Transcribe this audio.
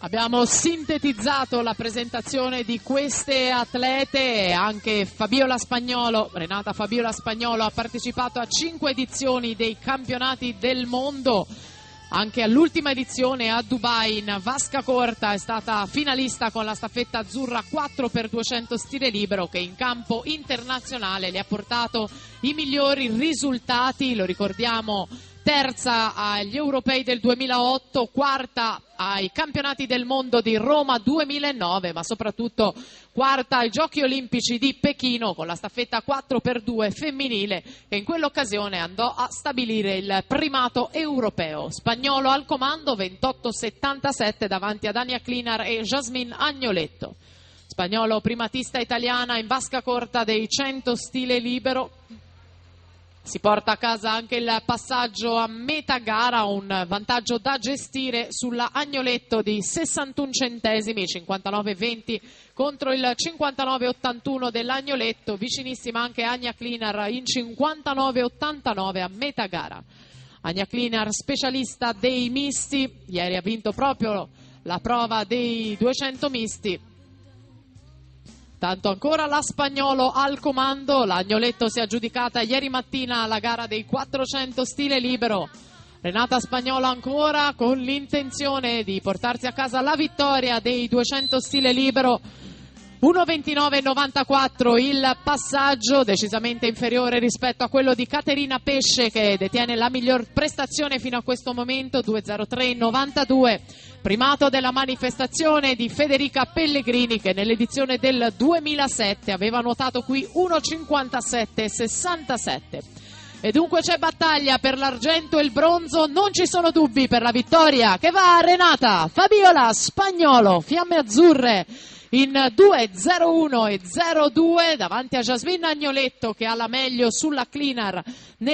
Abbiamo sintetizzato la presentazione di queste atlete, anche Renata Fabiola Spagnolo ha partecipato a 5 edizioni dei campionati del mondo, anche all'ultima edizione a Dubai in vasca corta è stata finalista con la staffetta azzurra 4x200 stile libero, che in campo internazionale le ha portato i migliori risultati, lo ricordiamo. Terza agli europei del 2008, quarta ai campionati del mondo di Roma 2009, ma soprattutto quarta ai Giochi Olimpici di Pechino con la staffetta 4x2 femminile, che in quell'occasione andò a stabilire il primato europeo. Spagnolo al comando, 28-77 davanti ad Ania Klinar e Jasmine Agnoletto. Spagnolo primatista italiana in vasca corta dei 100 stile libero. Si porta a casa anche il passaggio a metà gara, un vantaggio da gestire sulla Agnoletto di 61 centesimi, 59-20 contro il 59-81 dell'Agnoletto, vicinissima anche Ania Klinar in 59-89 a metà gara. Ania Klinar, specialista dei misti, ieri ha vinto proprio la prova dei 200 misti. Tanto ancora la Spagnolo al comando, l'Agnoletto si è aggiudicata ieri mattina la gara dei 400 stile libero. Renata Spagnolo ancora con l'intenzione di portarsi a casa la vittoria dei 200 stile libero. 1.29.94 il passaggio, decisamente inferiore rispetto a quello di Caterina Pesce, che detiene la miglior prestazione fino a questo momento, 2.03.92. Primato della manifestazione di Federica Pellegrini, che nell'edizione del 2007 aveva nuotato qui 1.57.67. E dunque c'è battaglia per l'argento e il bronzo, non ci sono dubbi per la vittoria che va a Renata Fabiola Spagnolo, fiamme azzurre in 2.01 e 02 davanti a Jasmine Agnoletto, che ha la meglio sulla Klinar nel